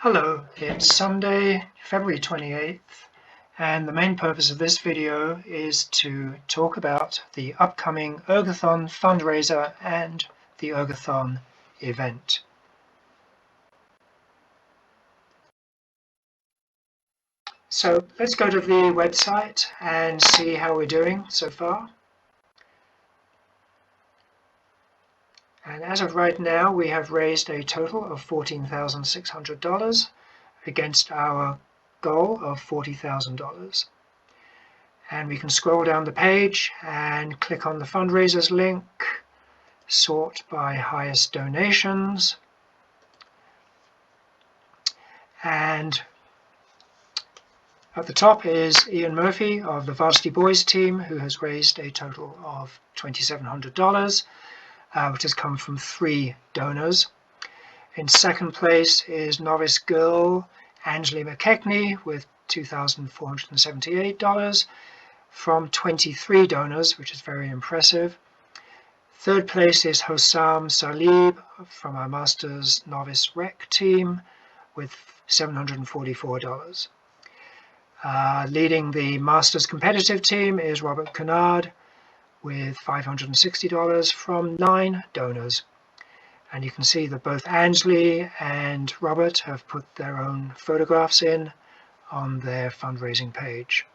Hello, it's Sunday, February 28th, and the main purpose of this video is to talk about the upcoming Ergathon Fundraiser and the Ergathon Event. So let's go to the website and see how we're doing so far. And as of right now, we have raised a total of $14,600 against our goal of $40,000. And we can scroll down the page and click on the fundraisers link, sort by highest donations, and at the top is Ian Murphy of the Varsity boys team, who has raised a total of $2,700, which has come from 3 donors. In second place is Novice girl Angela McKechnie with $2,478 from 23 donors, which is very impressive. Third place is Hossam Salib from our Masters Novice Rec team with $744. Leading the Masters competitive team is Robert Kennard with $560 from 9 donors. And you can see that both Ansley and Robert have put their own photographs in on their fundraising page.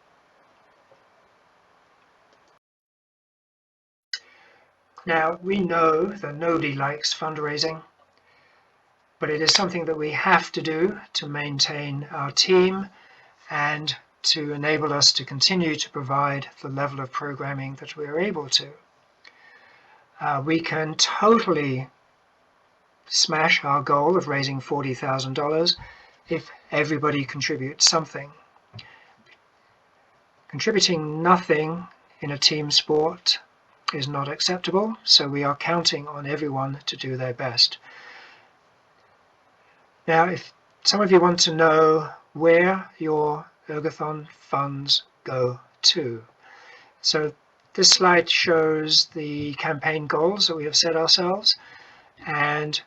Now, we know that nobody likes fundraising, but it is something that we have to do to maintain our team and to enable us to continue to provide the level of programming that we are able to. We can totally smash our goal of raising $40,000 if everybody contributes something. Contributing nothing in a team sport is not acceptable, so we are counting on everyone to do their best. Now, if some of you want to know where your Ergathon funds go to, so this slide shows the campaign goals that we have set ourselves, and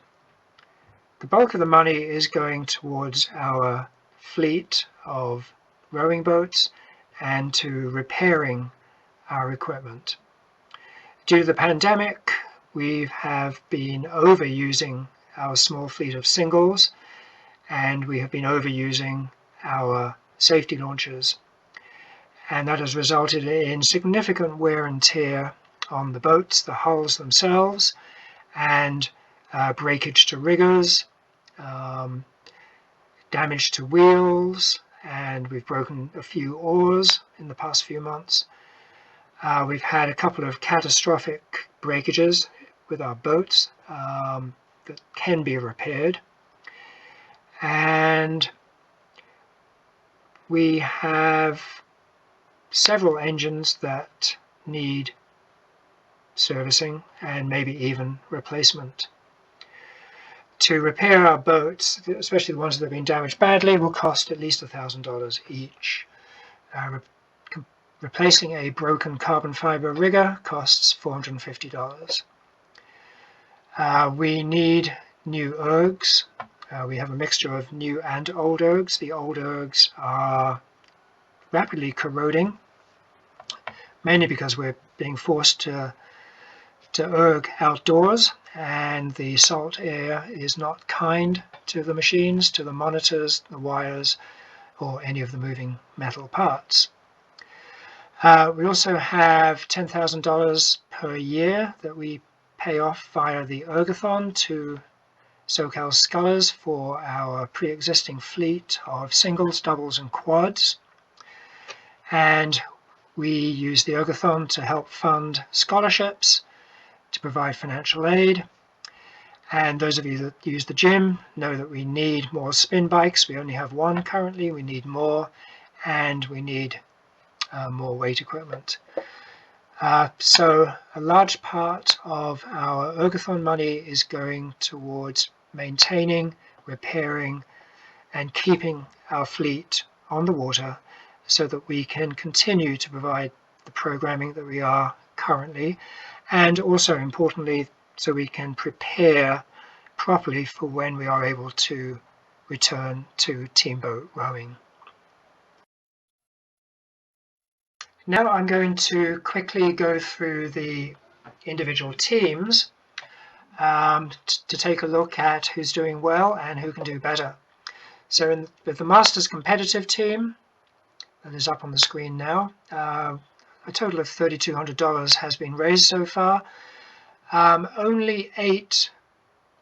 the bulk of the money is going towards our fleet of rowing boats and to repairing our equipment. Due to the pandemic, we have been overusing our small fleet of singles, and we have been overusing our safety launchers. And that has resulted in significant wear and tear on the boats, the hulls themselves, and breakage to riggers, damage to wheels, and we've broken a few oars in the past few months. We've had a couple of catastrophic breakages with our boats that can be repaired, and we have several engines that need servicing and maybe even replacement. To repair our boats, especially the ones that have been damaged badly, will cost at least $1,000 each. Replacing a broken carbon fiber rigger costs $450. We need new ergs. We have a mixture of new and old ergs. The old ergs are rapidly corroding, mainly because we're being forced to erg outdoors, and the salt air is not kind to the machines, to the monitors, the wires, or any of the moving metal parts. We also have $10,000 per year that we pay off via the Ergathon to SoCal Scullers for our pre-existing fleet of singles, doubles, and quads. And we use the Ergathon to help fund scholarships, to provide financial aid. And those of you that use the gym know that we need more spin bikes. We only have 1 currently. We need more, and we need more weight equipment. So a large part of our Ergathon money is going towards maintaining, repairing, and keeping our fleet on the water so that we can continue to provide the programming that we are currently, and also importantly so we can prepare properly for when we are able to return to teamboat rowing. Now I'm going to quickly go through the individual teams to take a look at who's doing well and who can do better. So with the Masters competitive team, that is up on the screen now, a total of $3,200 has been raised so far. Only 8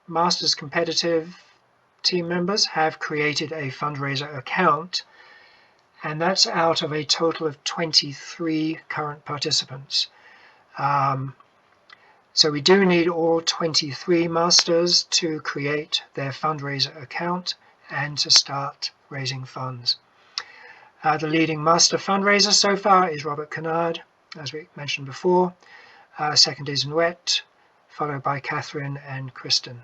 Masters competitive team members have created a fundraiser account, and that's out of a total of 23 current participants. So we do need all 23 Masters to create their fundraiser account and to start raising funds. The leading Master fundraiser so far is Robert Kennard, as we mentioned before. Second is Nwet, followed by Catherine and Kristen.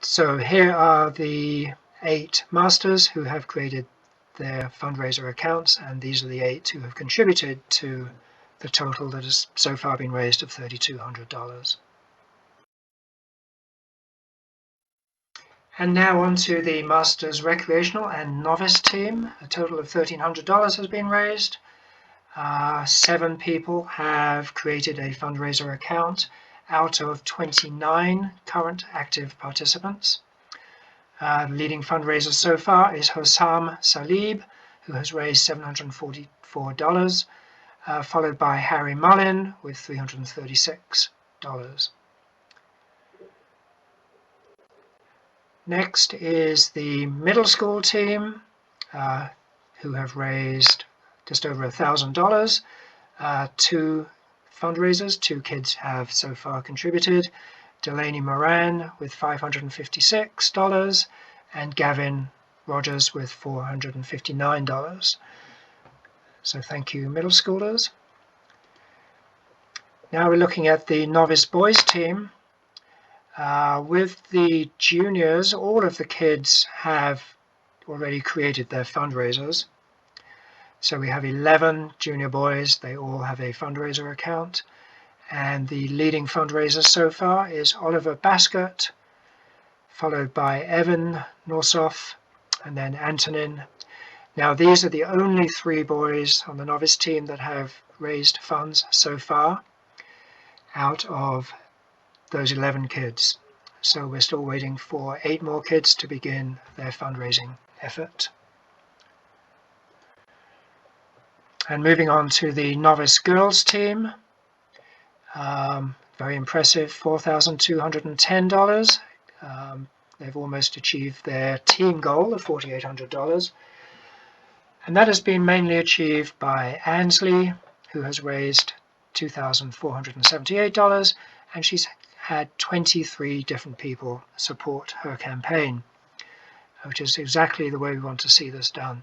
So here are the 8 Masters who have created their fundraiser accounts, and these are the 8 who have contributed to the total that has so far been raised of $3,200. And now on to the Masters Recreational and Novice team. A total of $1,300 has been raised. 7 people have created a fundraiser account out of 29 current active participants. The leading fundraiser so far is Hossam Salib, who has raised $744, followed by Harry Mullin with $336. Next is the middle school team, who have raised just over $1,000. 2 fundraisers, 2 kids have so far contributed. Delaney Moran with $556 and Gavin Rogers with $459. So thank you, middle schoolers. Now we're looking at the novice boys team. With the juniors, all of the kids have already created their fundraisers. So we have 11 junior boys, they all have a fundraiser account. And the leading fundraiser so far is Oliver Baskett, followed by Evan Norsoff, and then Antonin. Now these are the only 3 boys on the novice team that have raised funds so far out of those 11 kids. So we're still waiting for 8 more kids to begin their fundraising effort. And moving on to the novice girls team. Very impressive, $4,210. They've almost achieved their team goal of $4,800. And that has been mainly achieved by Ansley, who has raised $2,478, and she's had 23 different people support her campaign, which is exactly the way we want to see this done.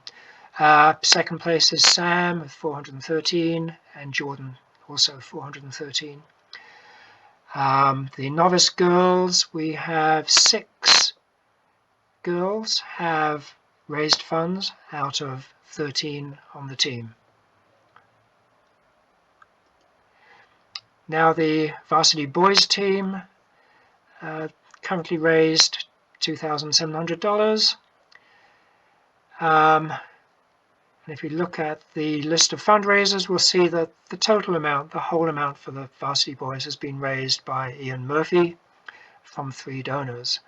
Second place is Sam with $413, and Jordan also $413. The novice girls, we have 6 girls have raised funds out of 13 on the team. Now the varsity boys team currently raised $2,700. And if we look at the list of fundraisers, we'll see that the total amount, the whole amount for the varsity boys has been raised by Ian Murphy from 3 donors.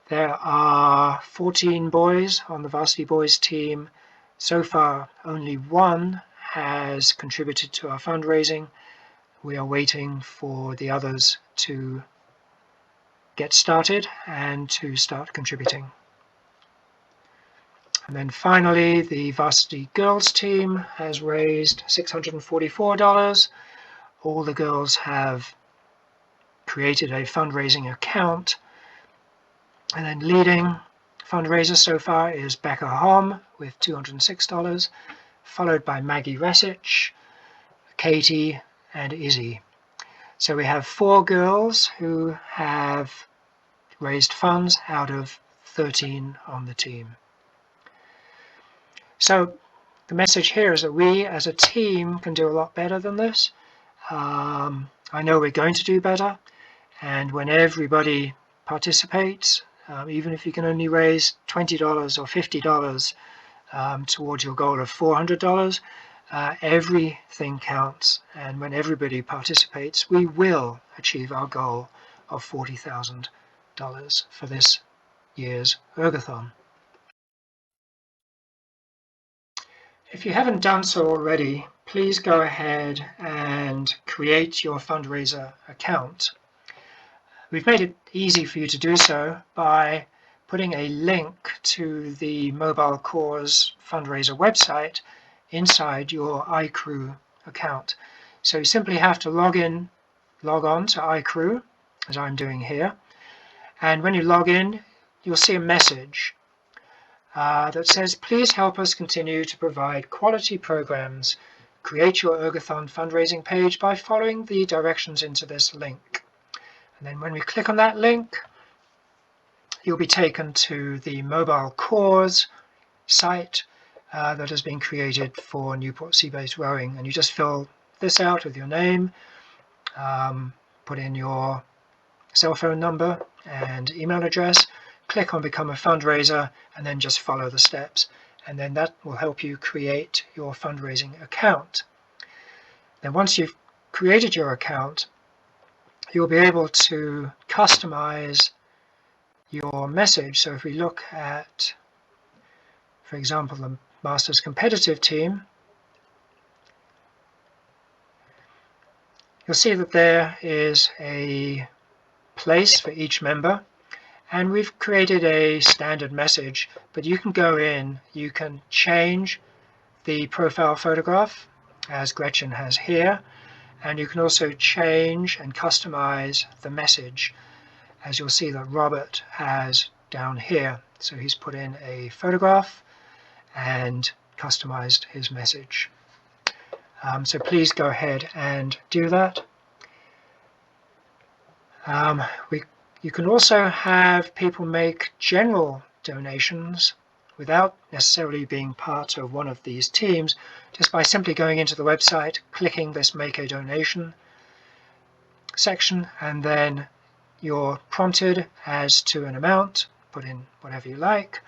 There are 14 boys on the varsity boys team. So far, only 1 has contributed to our fundraising. We are waiting for the others to get started and to start contributing. And then finally, the varsity girls team has raised $644. All the girls have created a fundraising account. And then leading fundraiser so far is Becca Hom with $206, followed by Maggie Resich, Katie, and Izzy. So we have 4 girls who have raised funds out of 13 on the team. So the message here is that we as a team can do a lot better than this. I know we're going to do better, and when everybody participate, even if you can only raise $20 or $50 towards your goal of $400. Everything counts, and when everybody participates, we will achieve our goal of $40,000 for this year's Ergathon. If you haven't done so already, please go ahead and create your fundraiser account. We've made it easy for you to do so by putting a link to the Mobile Cause fundraiser website inside your iCrew account. So you simply have to log on to iCrew, as I'm doing here, and when you log in, you'll see a message that says, please help us continue to provide quality programs. Create your Ergathon fundraising page by following the directions into this link. And then when we click on that link, you'll be taken to the Mobile Cause site that has been created for Newport Sea-Based Rowing. And you just fill this out with your name, put in your cell phone number and email address, click on Become a Fundraiser, and then just follow the steps. And then that will help you create your fundraising account. Then once you've created your account, you'll be able to customize your message. So if we look at, for example, the Masters competitive team, you'll see that there is a place for each member, and we've created a standard message, but you can go in, you can change the profile photograph as Gretchen has here, and you can also change and customize the message, as you'll see that Robert has down here. So he's put in a photograph and customized his message. So please go ahead and do that. You can also have people make general donations without necessarily being part of one of these teams, just by simply going into the website, clicking this Make a Donation section, and then you're prompted as to an amount. Put in whatever you like.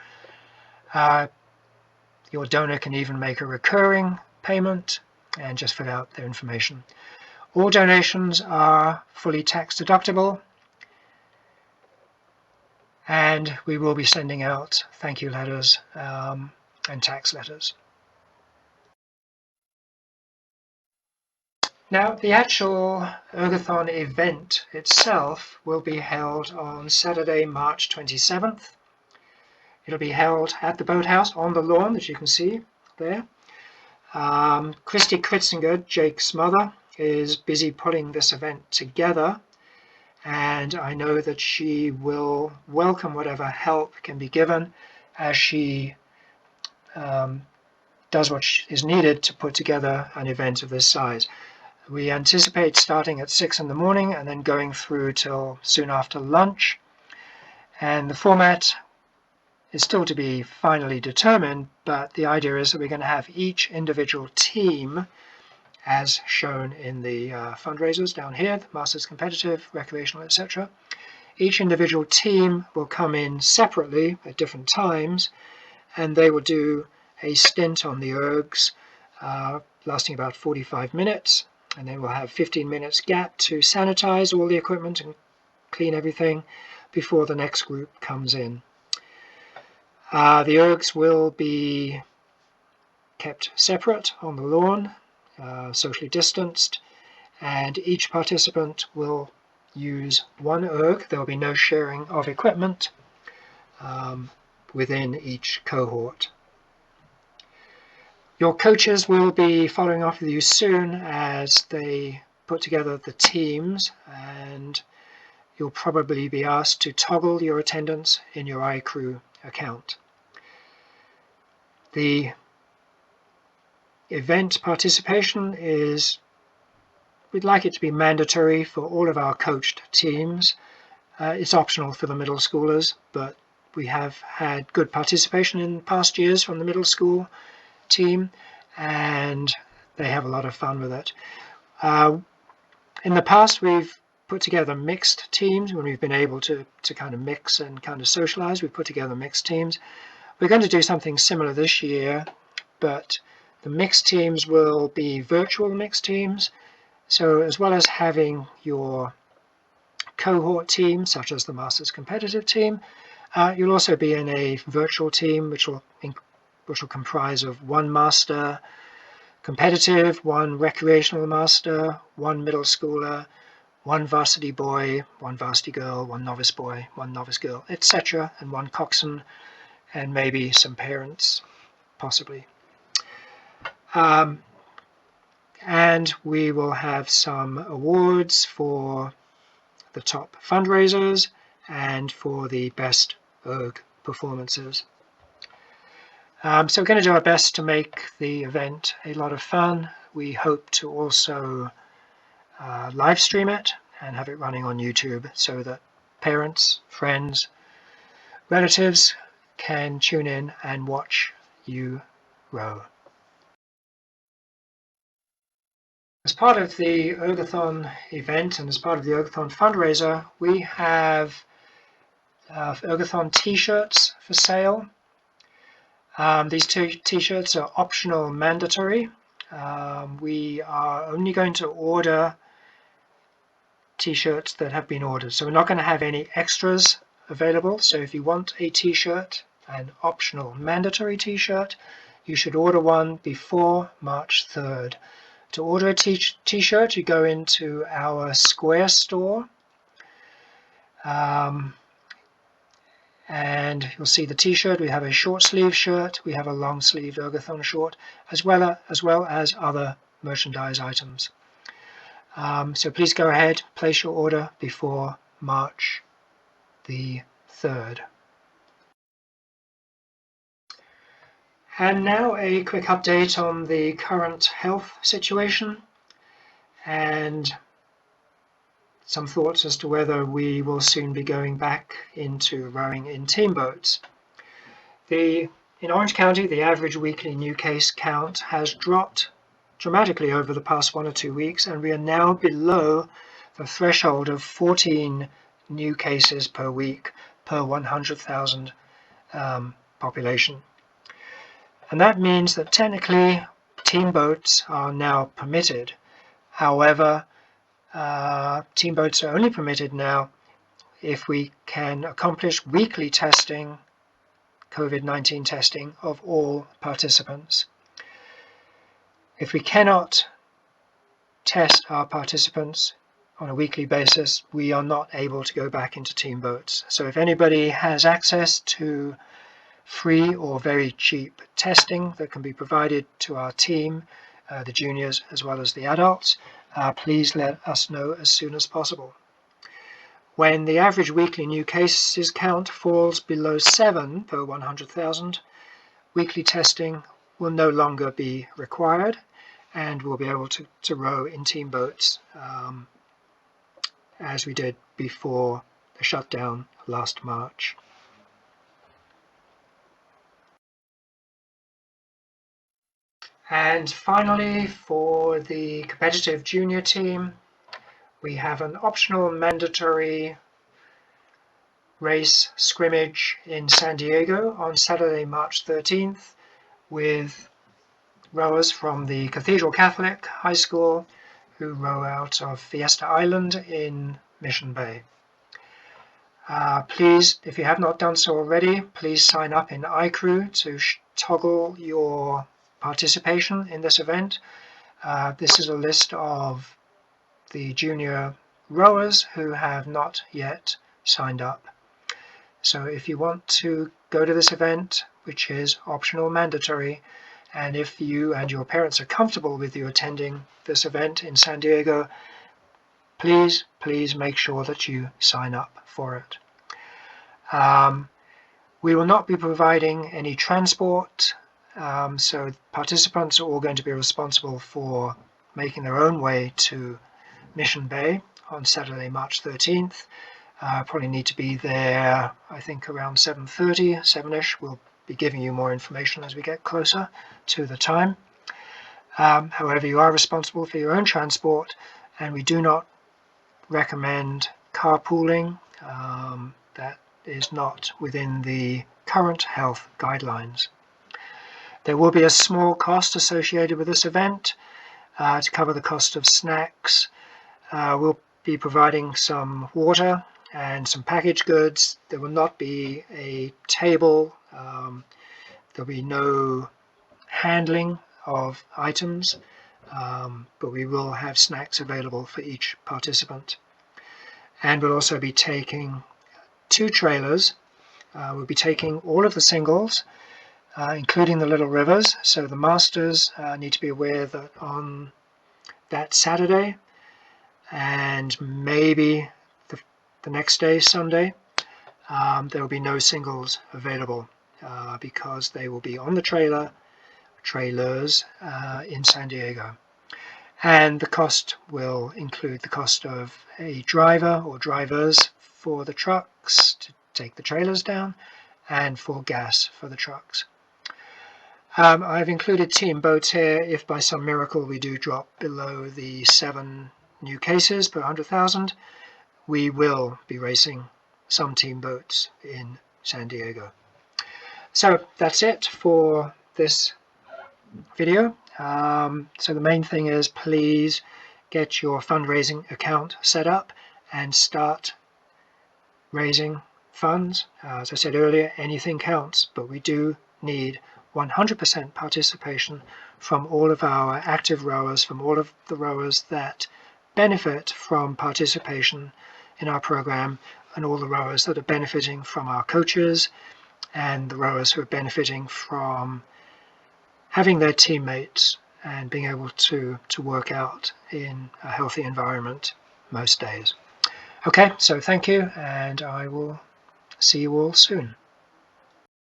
Your donor can even make a recurring payment and just fill out their information. All donations are fully tax deductible, and we will be sending out thank you letters and tax letters. Now, the actual Ergathon event itself will be held on Saturday, March 27th. It'll be held at the boathouse on the lawn that you can see there. Christy Kritzinger, Jake's mother, is busy putting this event together, and I know that she will welcome whatever help can be given as she does what is needed to put together an event of this size. We anticipate starting at 6 in the morning and then going through till soon after lunch, and the format is still to be finally determined, but the idea is that we're going to have each individual team, as shown in the fundraisers down here, the Masters Competitive, Recreational, etc. Each individual team will come in separately at different times, and they will do a stint on the ergs lasting about 45 minutes, and then we'll have 15 minutes gap to sanitize all the equipment and clean everything before the next group comes in. The ergs will be kept separate on the lawn, socially distanced, and each participant will use one erg. There will be no sharing of equipment within each cohort. Your coaches will be following up with you soon as they put together the teams, and you'll probably be asked to toggle your attendance in your iCrew account. The event participation is, we'd like it to be mandatory for all of our coached teams. It's optional for the middle schoolers, but we have had good participation in past years from the middle school team, and they have a lot of fun with it. In the past, we've put together mixed teams when we've been able to kind of mix and kind of socialize. We've put together mixed teams. We're going to do something similar this year, but the mixed teams will be virtual mixed teams. So as well as having your cohort team, such as the Masters competitive team, you'll also be in a virtual team which will comprise of one Master competitive, one recreational Master, one middle schooler, one varsity boy, one varsity girl, one novice boy, one novice girl, etc., and one coxswain, and maybe some parents, possibly. And we will have some awards for the top fundraisers and for the best erg performances. So we're going to do our best to make the event a lot of fun. We hope to also live stream it and have it running on YouTube so that parents, friends, relatives can tune in and watch you row. As part of the Ergathon event and as part of the Ergathon Fundraiser, we have Ergathon t-shirts for sale. These t-shirts are optional mandatory. We are only going to order t-shirts that have been ordered, so we're not going to have any extras available. So if you want a t-shirt, an optional mandatory t-shirt, you should order one before March 3rd. To order a t-shirt, you go into our Square store, and you'll see the t-shirt. We have a short sleeve shirt, we have a long sleeve Ergathon short, as well as other merchandise items. So please go ahead, place your order before March the 3rd. And now a quick update on the current health situation and some thoughts as to whether we will soon be going back into rowing in team boats. In Orange County, the average weekly new case count has dropped dramatically over the past 1 or 2 weeks, and we are now below the threshold of 14 new cases per week per 100,000 population. And that means that technically team boats are now permitted. However, team boats are only permitted now if we can accomplish weekly testing, COVID-19 testing of all participants. If we cannot test our participants on a weekly basis, we are not able to go back into team boats. So if anybody has access to free or very cheap testing that can be provided to our team, the juniors as well as the adults, please let us know as soon as possible. When the average weekly new cases count falls below 7 per 100,000, weekly testing will no longer be required, and we'll be able to row in team boats as we did before the shutdown last March. And finally, for the competitive junior team, we have an optional mandatory race scrimmage in San Diego on Saturday, March 13th, with rowers from the Cathedral Catholic High School who row out of Fiesta Island in Mission Bay. Please, if you have not done so already, please sign up in iCrew to toggle your participation in this event. This is a list of the junior rowers who have not yet signed up. So if you want to go to this event, which is optional mandatory, and if you and your parents are comfortable with you attending this event in San Diego, please make sure that you sign up for it. We will not be providing any transport, so participants are all going to be responsible for making their own way to Mission Bay on Saturday, March 13th. Probably need to be there, I think, around 7:30, 7ish. We'll be giving you more information as we get closer to the time. However, you are responsible for your own transport, and we recommend carpooling. That is not within the current health guidelines. There will be a small cost associated with this event to cover the cost of snacks. We'll be providing some water and some packaged goods. There will not be a table. There'll be no handling of items, but we will have snacks available for each participant. And we'll also be taking 2 trailers. We'll be taking all of the singles, including the Little Rivers. So the masters need to be aware that on that Saturday and maybe the next day, Sunday, there will be no singles available because they will be on the trailers in San Diego. And the cost will include the cost of a driver or drivers for the trucks to take the trailers down and for gas for the trucks. I've included team boats here. If by some miracle we do drop below the 7 new cases per 100,000, we will be racing some team boats in San Diego. So that's it for this video. So the main thing is, please get your fundraising account set up and start raising funds. As I said earlier, anything counts, but we do need 100% participation from all of our active rowers, from all of the rowers that benefit from participation in our program, and all the rowers that are benefiting from our coaches, and the rowers who are benefiting from having their teammates and being able to work out in a healthy environment most days. Okay, so thank you, and I will see you all soon.